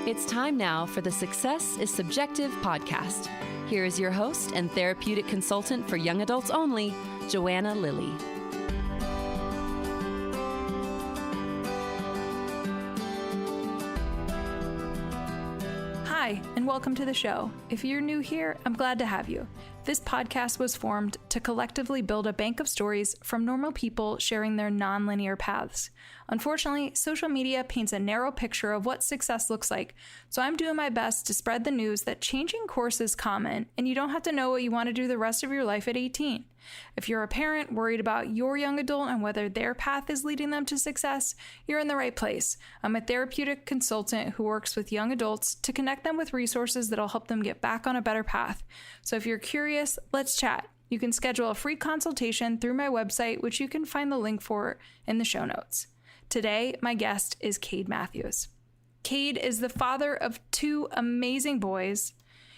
It's time now for the Success is Subjective podcast. Here is your host and therapeutic consultant for young adults only, Joanna Lilly. Hi, and welcome to the show. If you're new here, I'm glad to have you. This podcast was formed to collectively build a bank of stories from normal people sharing their non-linear paths. Unfortunately, social media paints a narrow picture of what success looks like, so I'm doing my best to spread the news that changing course is common, and you don't have to know what you want to do the rest of your life at 18. If you're a parent worried about your young adult and whether their path is leading them to success, you're in the right place. I'm a therapeutic consultant who works with young adults to connect them with resources that'll help them get back on a better path. So if you're curious, let's chat. You can schedule a free consultation through my website, which you can find the link for in the show notes. Today, my guest is Kade Matthews. Kade is the father of two amazing boys.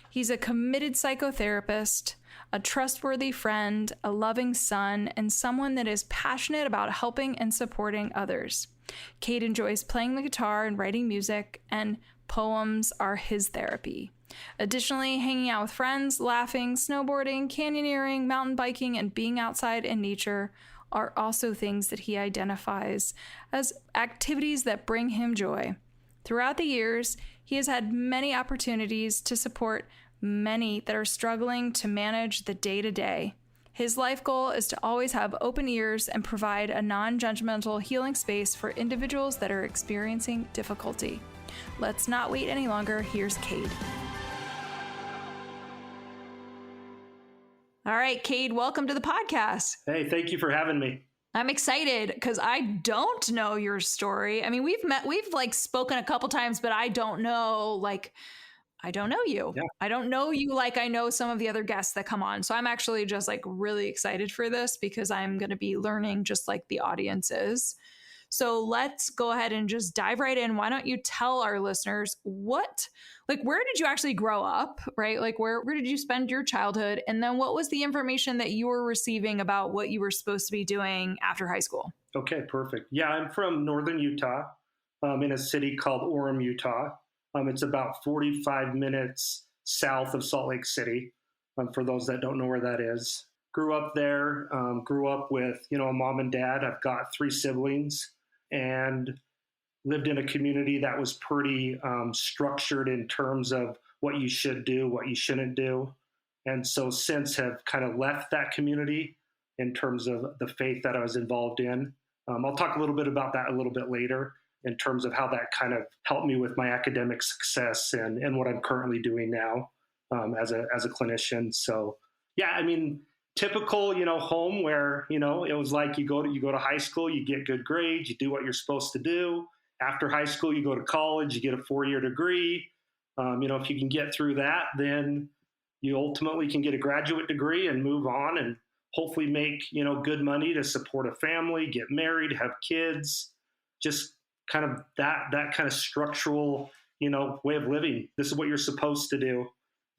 He's a committed psychotherapist, a trustworthy friend, a loving son, and someone that is passionate about helping and supporting others. Kade enjoys playing the guitar and writing music, and poems are his therapy. Additionally, hanging out with friends, laughing, snowboarding, canyoneering, mountain biking, and being outside in nature are also things that he identifies as activities that bring him joy. Throughout the years, he has had many opportunities to support many that are struggling to manage the day-to-day. His life goal is to always have open ears and provide a non-judgmental healing space for individuals that are experiencing difficulty. Let's not wait any longer. Here's Kade. All right, Kade, welcome to the podcast. Hey, thank you for having me. I'm excited because I don't know your story. I mean, we've spoken a couple times, but I don't know you. Yeah. I don't know you like I know some of the other guests that come on. So I'm actually just really excited for this because I'm going to be learning just like the audience is. So let's go ahead and just dive right in. Why don't you tell our listeners where did you actually grow up, right? Where did you spend your childhood? And then what was the information that you were receiving about what you were supposed to be doing after high school? Okay, perfect. Yeah, I'm from northern Utah, in a city called Orem, Utah. It's about 45 minutes south of Salt Lake City, for those that don't know where that is. Grew up there, grew up with, a mom and dad. I've got 3 siblings and lived in a community that was pretty structured in terms of what you should do, what you shouldn't do. And so since have kind of left that community in terms of the faith that I was involved in. I'll talk a little bit about that a little bit later in terms of how that kind of helped me with my academic success and what I'm currently doing now as a clinician. So yeah, I mean, typical, home where, it was like you go to high school, you get good grades, you do what you're supposed to do. After high school, you go to college, you get a 4-year degree. If you can get through that, then you ultimately can get a graduate degree and move on and hopefully make, good money to support a family, get married, have kids, just kind of that kind of structural, way of living. This is what you're supposed to do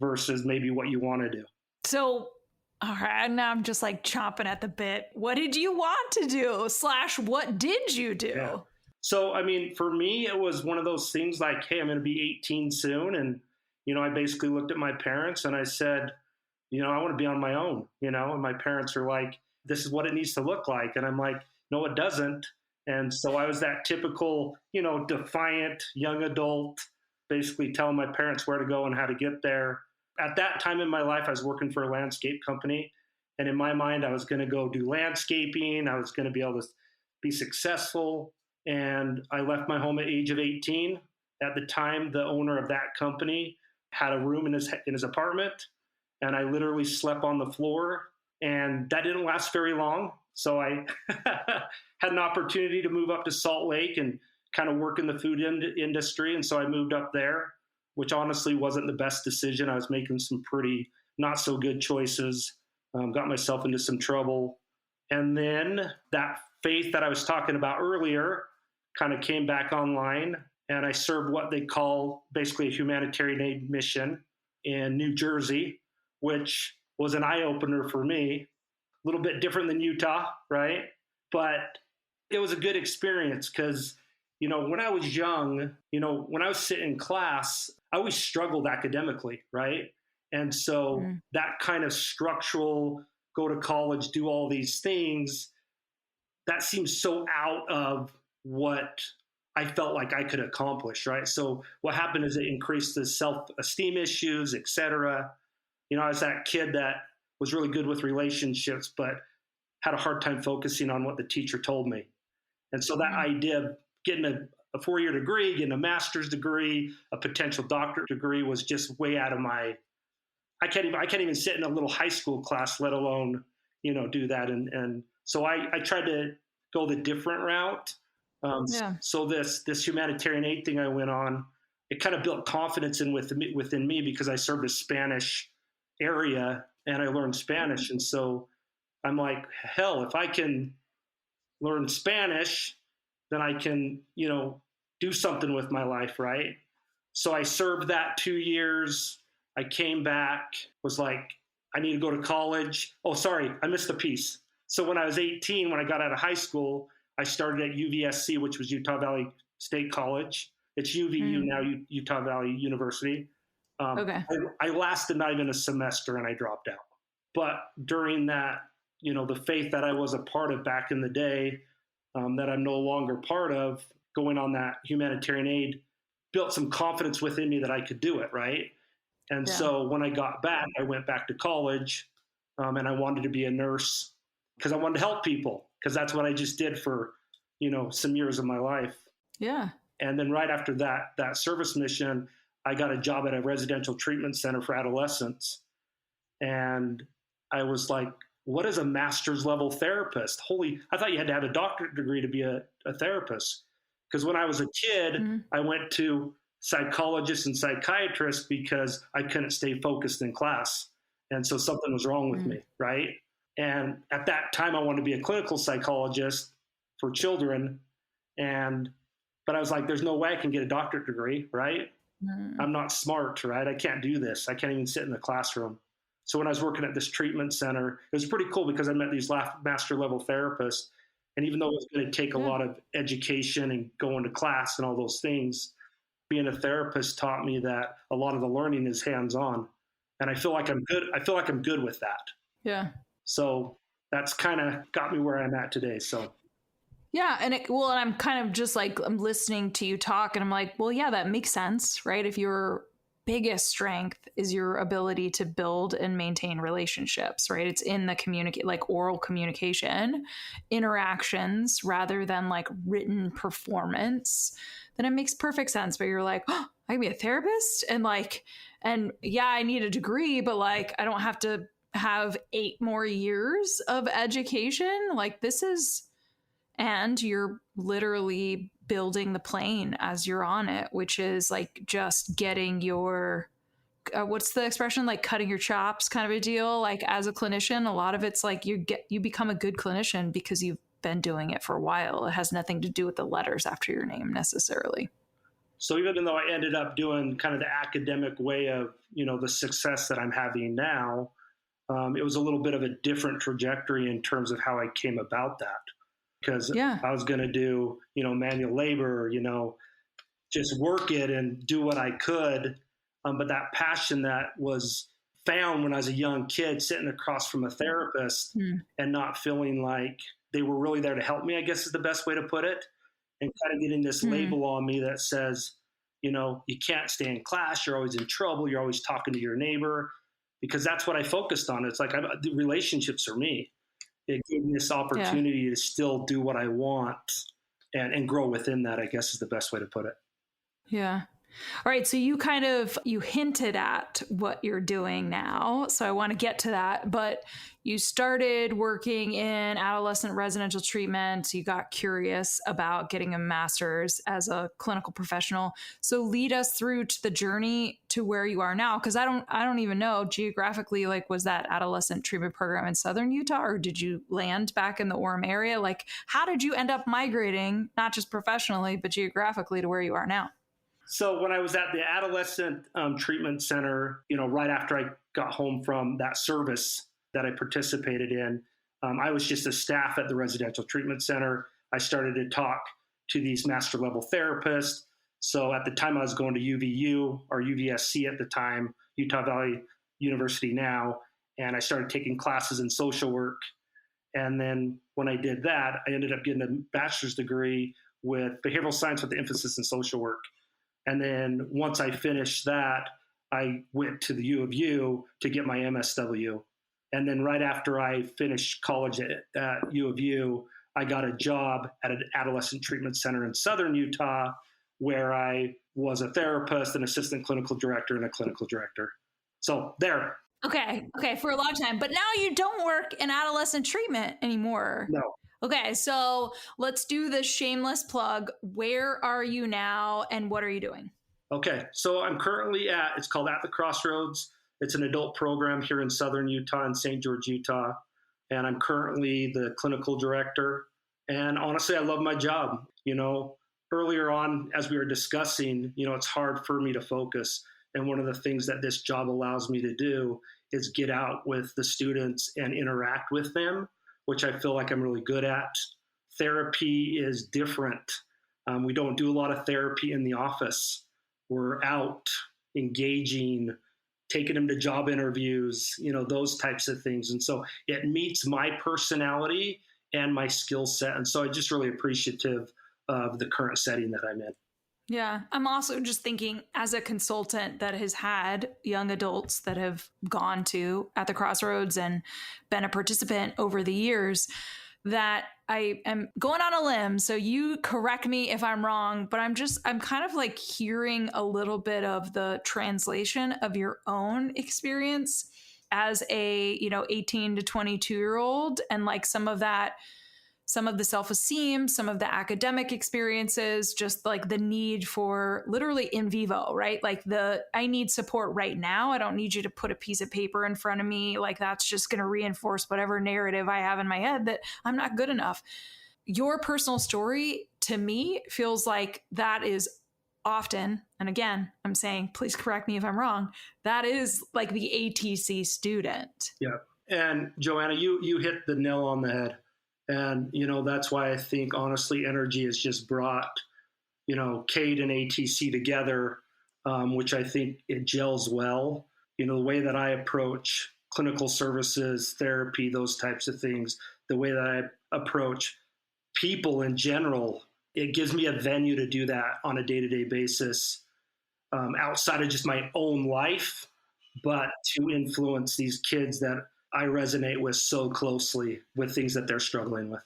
versus maybe what you want to do. So, all right, now I'm just chomping at the bit. What did you want to do / what did you do? Yeah. So, I mean, for me, it was one of those things like, hey, I'm going to be 18 soon. And, I basically looked at my parents and I said, I want to be on my own, and my parents are like, this is what it needs to look like. And I'm like, no, it doesn't. And so I was that typical, defiant young adult, basically telling my parents where to go and how to get there. At that time in my life, I was working for a landscape company. And in my mind, I was going to go do landscaping. I was going to be able to be successful. And I left my home at age of 18. At the time, the owner of that company had a room in his apartment. And I literally slept on the floor. And that didn't last very long. So I had an opportunity to move up to Salt Lake and kind of work in the food industry. And so I moved up there, which honestly wasn't the best decision. I was making some pretty not so good choices, got myself into some trouble. And then that faith that I was talking about earlier kind of came back online, and I served what they call basically a humanitarian aid mission in New Jersey, which was an eye-opener for me. A little bit different than Utah, right? But it was a good experience because when I was young, when I was sitting in class, I always struggled academically, right? And so that kind of structural, go to college, do all these things, that seems so out of what I felt like I could accomplish, right? So what happened is it increased the self-esteem issues, et cetera. I was that kid that was really good with relationships, but had a hard time focusing on what the teacher told me. And so that idea of getting a 4-year degree, getting a master's degree, a potential doctorate degree was just way out of I can't even sit in a little high school class, let alone, do that. And so I tried to go the different route. So this humanitarian aid thing I went on, it kind of built confidence within me because I served a Spanish area and I learned Spanish. And so I'm like, hell, if I can learn Spanish, then I can, do something with my life, right? So I served that 2 years. I came back, was like, I need to go to college. Oh, sorry, I missed a piece. So when I was 18, when I got out of high school, I started at UVSC, which was Utah Valley State College. It's UVU now, Utah Valley University. Okay. I lasted not even a semester and I dropped out. But during that, the faith that I was a part of back in the day, that I'm no longer part of, going on that humanitarian aid, built some confidence within me that I could do it, right? And so when I got back, I went back to college, and I wanted to be a nurse because I wanted to help people, because that's what I just did for, some years of my life. Yeah. And then right after that service mission, I got a job at a residential treatment center for adolescents. And I was like, what is a master's level therapist? I thought you had to have a doctorate degree to be a therapist. Because when I was a kid, I went to psychologists and psychiatrists because I couldn't stay focused in class. And so something was wrong with me, right? And at that time, I wanted to be a clinical psychologist for children. But I was like, there's no way I can get a doctorate degree, right? I'm not smart, right? I can't do this. I can't even sit in the classroom. So when I was working at this treatment center, it was pretty cool because I met these master level therapists. And even though it was going to take a lot of education and going to class and all those things, being a therapist taught me that a lot of the learning is hands-on. And I feel like I'm good. I feel like I'm good with that. Yeah. So that's kind of got me where I'm at today. So. Yeah. And I'm kind of just like, I'm listening to you talk and I'm like, well, yeah, that makes sense, right? If your biggest strength is your ability to build and maintain relationships, right? It's in the like oral communication, interactions, rather than like written performance, then it makes perfect sense. But you're like, oh, I can be a therapist and yeah, I need a degree, but like, I don't have to have 8 more years of education. Like and you're literally building the plane as you're on it, which is like just getting your, what's the expression? Like cutting your chops kind of a deal. Like as a clinician, a lot of it's like you become a good clinician because you've been doing it for a while. It has nothing to do with the letters after your name necessarily. So even though I ended up doing kind of the academic way of, the success that I'm having now, it was a little bit of a different trajectory in terms of how I came about that. Because I was going to do, manual labor, just work it and do what I could. But that passion that was found when I was a young kid sitting across from a therapist and not feeling like they were really there to help me, I guess is the best way to put it. And kind of getting this label on me that says, you can't stay in class. You're always in trouble. You're always talking to your neighbor, because that's what I focused on. It's like the relationships are me. It gave me this opportunity to still do what I want and grow within that, I guess is the best way to put it. Yeah. All right. So you hinted at what you're doing now. So I want to get to that, but you started working in adolescent residential treatment. You got curious about getting a master's as a clinical professional. So lead us through to the journey to where you are now. Cause I don't even know geographically, like, was that adolescent treatment program in Southern Utah, or did you land back in the Orem area? Like, how did you end up migrating, not just professionally, but geographically to where you are now? So when I was at the adolescent treatment center, right after I got home from that service that I participated in, I was just a staff at the residential treatment center. I started to talk to these master level therapists. So at the time I was going to UVU or UVSC at the time, Utah Valley University now, and I started taking classes in social work. And then when I did that, I ended up getting a bachelor's degree with behavioral science with the emphasis in social work. And then once I finished that, I went to the U of U to get my MSW. And then right after I finished college at U of U, I got a job at an adolescent treatment center in southern Utah, where I was a therapist, an assistant clinical director, and a clinical director. So there. Okay, for a long time. But now you don't work in adolescent treatment anymore. No. Okay, so let's do the shameless plug. Where are you now and what are you doing? Okay, so I'm currently it's called At the Crossroads. It's an adult program here in southern Utah in St. George, Utah. And I'm currently the clinical director. And honestly, I love my job. Earlier on, as we were discussing, it's hard for me to focus. And one of the things that this job allows me to do is get out with the students and interact with them, which I feel like I'm really good at. Therapy is different. We don't do a lot of therapy in the office. We're out engaging, taking them to job interviews, those types of things. And so it meets my personality and my skill set. And so I'm just really appreciative of the current setting that I'm in. Yeah. I'm also just thinking, as a consultant that has had young adults that have gone to At the Crossroads and been a participant over the years, that I am going on a limb. So you correct me if I'm wrong, but I'm kind of like hearing a little bit of the translation of your own experience as a, 18 to 22-year-old, and like some of the self-esteem, some of the academic experiences, just like the need for literally in vivo, right? Like I need support right now. I don't need you to put a piece of paper in front of me. Like that's just going to reinforce whatever narrative I have in my head that I'm not good enough. Your personal story to me feels like that is often, and again, I'm saying, please correct me if I'm wrong, that is like the ATC student. Yeah. And Joanna, you hit the nail on the head. And, that's why I think, honestly, Energy has just brought, Kade and ATC together, which I think it gels well. The way that I approach clinical services, therapy, those types of things, the way that I approach people in general, it gives me a venue to do that on a day-to-day basis, outside of just my own life, but to influence these kids that I resonate with so closely with things that they're struggling with.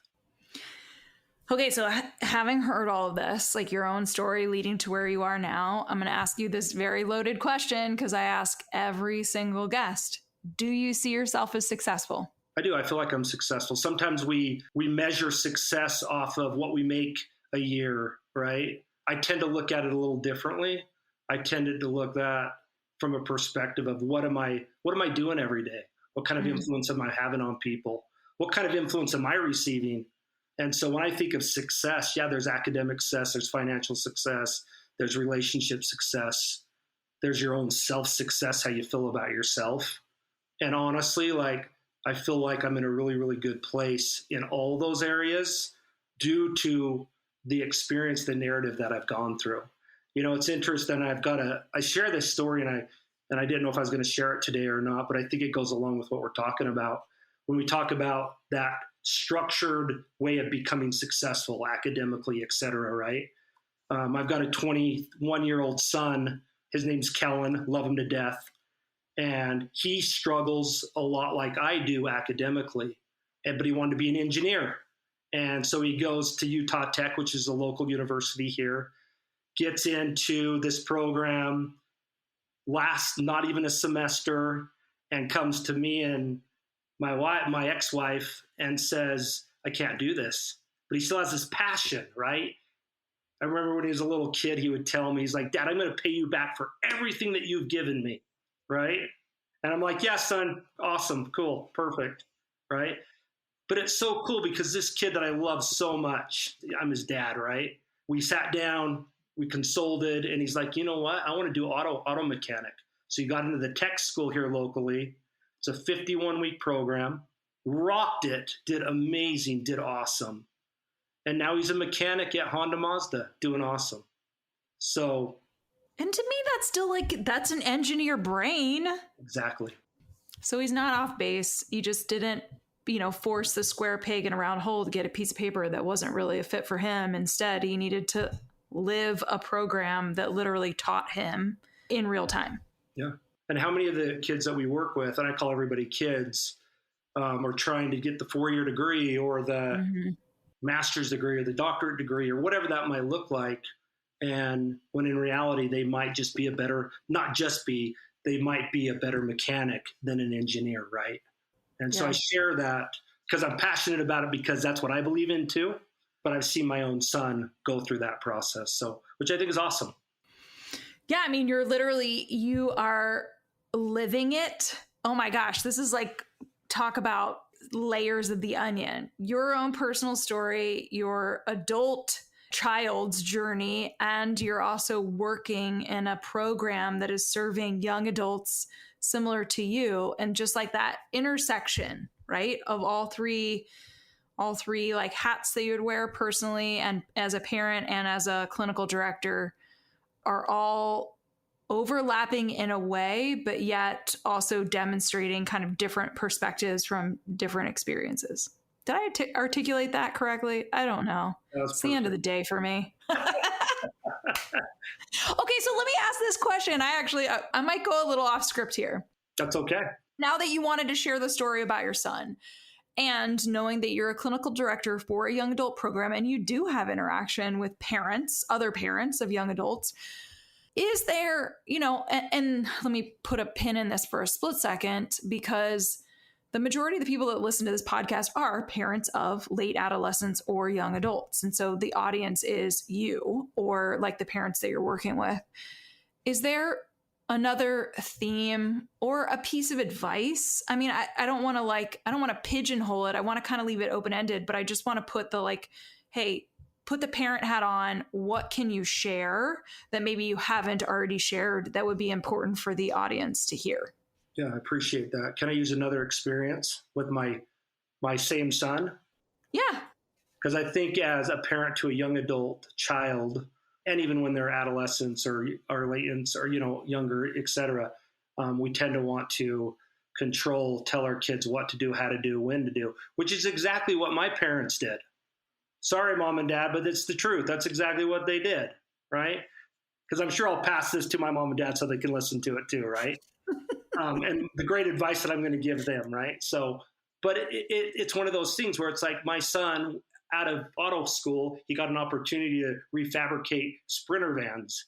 Okay, so having heard all of this, like your own story leading to where you are now, I'm going to ask you this very loaded question because I ask every single guest. Do you see yourself as successful? I do. I feel like I'm successful. Sometimes we measure success off of what we make a year, right? I tend to look at it a little differently. I tended to look at that from a perspective of what am I doing every day? What kind of influence am I having on people? What kind of influence am I receiving? And so when I think of success, there's academic success, there's financial success, there's relationship success, there's your own self-success, how you feel about yourself. And honestly, I feel like I'm in a really, really good place in all those areas due to the experience, the narrative that I've gone through. It's interesting. I share this story and I didn't know if I was going to share it today or not, but I think it goes along with what we're talking about. When we talk about that structured way of becoming successful academically, et cetera, right? I've got a 21-year-old son. His name's Kellen, love him to death. And he struggles a lot like I do academically, but he wanted to be an engineer. And so he goes to Utah Tech, which is a local university here, gets into this program, lasts not even a semester, and comes to me and my ex-wife and says, I can't do this. But he still has this passion, right? I remember when he was a little kid, he would tell me, he's like, Dad, I'm going to pay you back for everything that you've given me, right? And I'm like, yeah, son, awesome, cool, perfect, right? But it's so cool because this kid that I love so much, I'm his dad, right? We sat down, we consulted, and he's like, you know what? I want to do auto mechanic. So he got into the tech school here locally. It's a 51-week program, rocked it, did amazing, did awesome. And now he's a mechanic at Honda Mazda, doing awesome. So. And to me, that's still like, that's an engineer brain. Exactly. So he's not off base. He just didn't, force the square peg in a round hole to get a piece of paper that wasn't really a fit for him. Instead, he needed to live a program that literally taught him in real time. Yeah. And how many of the kids that we work with, and I call everybody kids, are trying to get the 4-year degree or the master's degree or the doctorate degree or whatever that might look like. And when in reality, they might just be they might be a better mechanic than an engineer, right? And so I share that because I'm passionate about it because that's what I believe in too. But I've seen my own son go through that process. So, which I think is awesome. Yeah. I mean, you are living it. Oh my gosh. This is like, talk about layers of the onion, your own personal story, your adult child's journey, and you're also working in a program that is serving young adults similar to you. And just like that intersection, right, of all three like hats that you would wear personally and as a parent and as a clinical director are all overlapping in a way, but yet also demonstrating kind of different perspectives from different experiences. Did I articulate that correctly? I don't know. It's the end of the day for me. Okay, so let me ask this question. I might go a little off script here. That's okay. Now that you wanted to share the story about your son, and knowing that you're a clinical director for a young adult program and you do have interaction with other parents of young adults, is there, and let me put a pin in this for a split second, because the majority of the people that listen to this podcast are parents of late adolescents or young adults. And so the audience is you or like the parents that you're working with. Is there another theme or a piece of advice? I mean, I don't want to pigeonhole it. I want to kind of leave it open-ended, but I just want to put the hey, put the parent hat on. What can you share that maybe you haven't already shared that would be important for the audience to hear? Yeah, I appreciate that. Can I use another experience with my same son? Yeah. Because I think as a parent to a young adult child, and even when they're adolescents or latents or, younger, et cetera, we tend to want to tell our kids what to do, how to do, when to do, which is exactly what my parents did. Sorry, mom and dad, but it's the truth. That's exactly what they did, right? Because I'm sure I'll pass this to my mom and dad so they can listen to it too, right? And the great advice that I'm going to give them, right? So, but it's one of those things where it's like my son, out of auto school, he got an opportunity to refabricate Sprinter vans.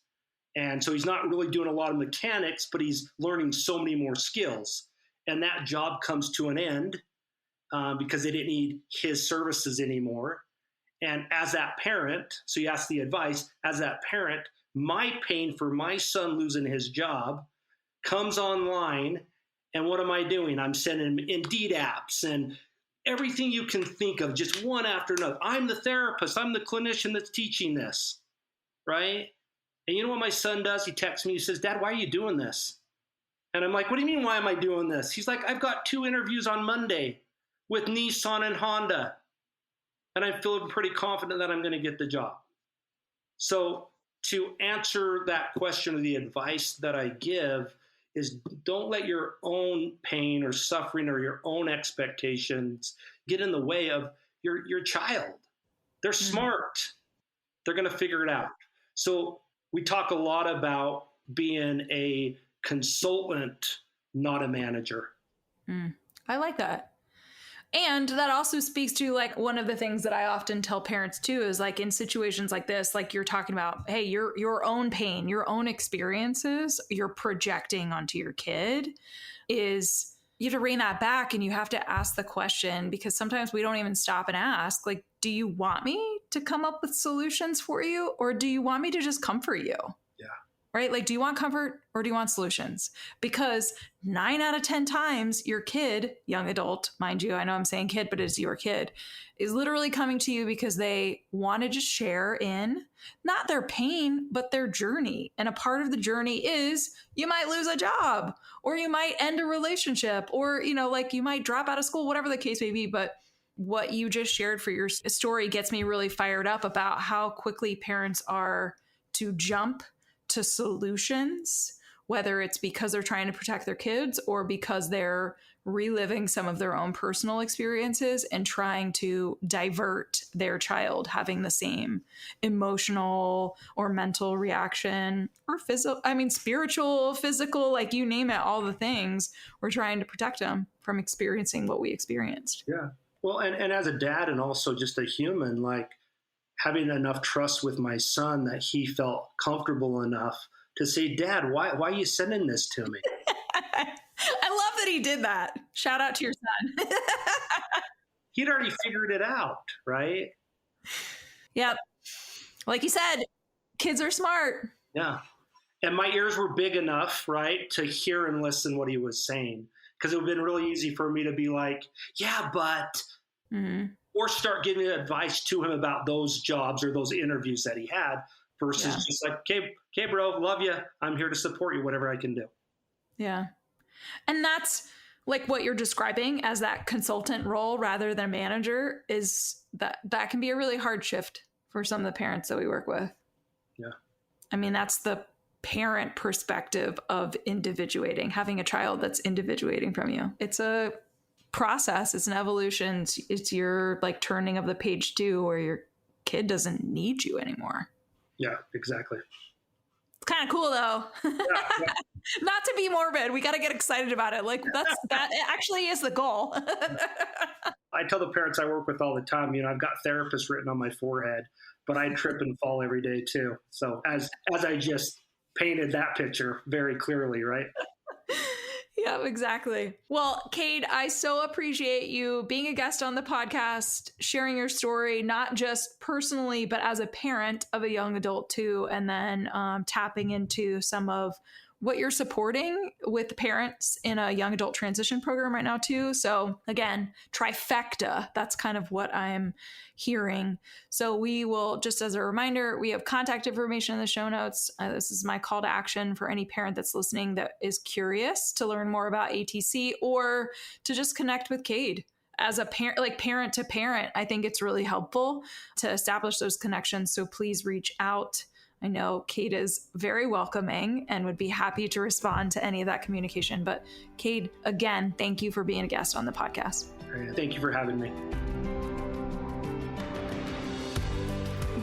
And so he's not really doing a lot of mechanics, but he's learning so many more skills. And that job comes to an end because they didn't need his services anymore. And as that parent, so you ask the advice, as that parent, my pain for my son losing his job comes online. And what am I doing? I'm sending him Indeed apps and everything you can think of, just one after another. I'm the therapist. I'm the clinician that's teaching this, right? And you know what my son does? He texts me. He says, Dad, why are you doing this? And I'm like, what do you mean, why am I doing this? He's like, I've got 2 interviews on Monday with Nissan and Honda. And I'm feeling pretty confident that I'm going to get the job. So to answer that question, or the advice that I give is don't let your own pain or suffering or your own expectations get in the way of your child. They're smart. They're going to figure it out. So we talk a lot about being a consultant, not a manager. I like that. And that also speaks to one of the things that I often tell parents too, is in situations like this, like you're talking about, hey, your own pain, your own experiences, you're projecting onto your kid, is you have to rein that back and you have to ask the question, because sometimes we don't even stop and ask, do you want me to come up with solutions for you, or do you want me to just comfort you? Yeah. Right? Do you want comfort or do you want solutions? Because 9 out of 10 times your kid, young adult, mind you, I know I'm saying kid, but it's your kid, is literally coming to you because they want to just share in not their pain, but their journey. And a part of the journey is you might lose a job, or you might end a relationship, or, you might drop out of school, whatever the case may be. But what you just shared for your story gets me really fired up about how quickly parents are to jump to solutions, whether it's because they're trying to protect their kids or because they're reliving some of their own personal experiences and trying to divert their child having the same emotional or mental reaction or spiritual, physical, like you name it, all the things. We're trying to protect them from experiencing what we experienced. Yeah. Well, and as a dad and also just a human, like having enough trust with my son that he felt comfortable enough to say, Dad, why are you sending this to me? I love that he did that. Shout out to your son. He'd already figured it out, right? Yep. Like you said, kids are smart. Yeah. And my ears were big enough, right, to hear and listen what he was saying. Because it would have been really easy for me to be like, yeah, but, or start giving advice to him about those jobs or those interviews that he had versus just like, okay, bro, love you. I'm here to support you, whatever I can do. Yeah. And that's like what you're describing as that consultant role rather than manager is that can be a really hard shift for some of the parents that we work with. Yeah. I mean, that's the parent perspective of individuating, having a child that's individuating from you. It's a process. It's an evolution. It's your like turning of the page too, where your kid doesn't need you anymore. Yeah, exactly. It's kind of cool though. Yeah. Not to be morbid. We got to get excited about it. Like that actually is the goal. I tell the parents I work with all the time, I've got therapist written on my forehead, but I trip and fall every day too. So as I just painted that picture very clearly, right? Yeah, exactly. Well, Kade, I so appreciate you being a guest on the podcast, sharing your story, not just personally, but as a parent of a young adult too, and then tapping into some of what you're supporting with parents in a young adult transition program right now too. So again, trifecta, that's kind of what I'm hearing. So we will, just as a reminder, we have contact information in the show notes. This is my call to action for any parent that's listening that is curious to learn more about ATC or to just connect with Kade. As a parent, like parent to parent, I think it's really helpful to establish those connections. So please reach out. I know Kade is very welcoming and would be happy to respond to any of that communication. But Kade, again, thank you for being a guest on the podcast. Thank you for having me.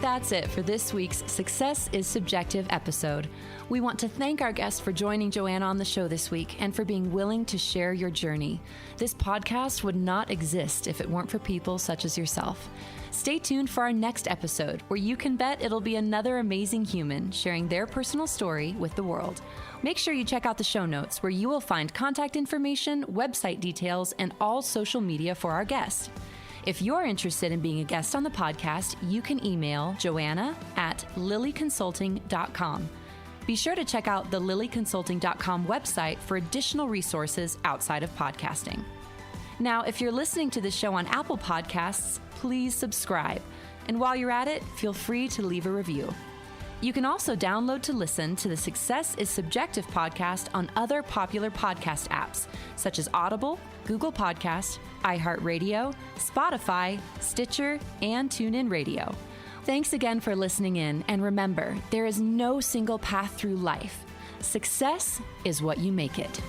That's it for this week's Success is Subjective episode. We want to thank our guest for joining Joanna on the show this week and for being willing to share your journey. This podcast would not exist if it weren't for people such as yourself. Stay tuned for our next episode, where you can bet it'll be another amazing human sharing their personal story with the world. Make sure you check out the show notes, where you will find contact information, website details, and all social media for our guest. If you're interested in being a guest on the podcast, you can email joanna@lilleyconsulting.com. Be sure to check out the lilleyconsulting.com website for additional resources outside of podcasting. Now, if you're listening to the show on Apple Podcasts, please subscribe. And while you're at it, feel free to leave a review. You can also download to listen to the Success is Subjective podcast on other popular podcast apps, such as Audible, Google Podcast, iHeartRadio, Spotify, Stitcher, and TuneIn Radio. Thanks again for listening in, and remember, there is no single path through life. Success is what you make it.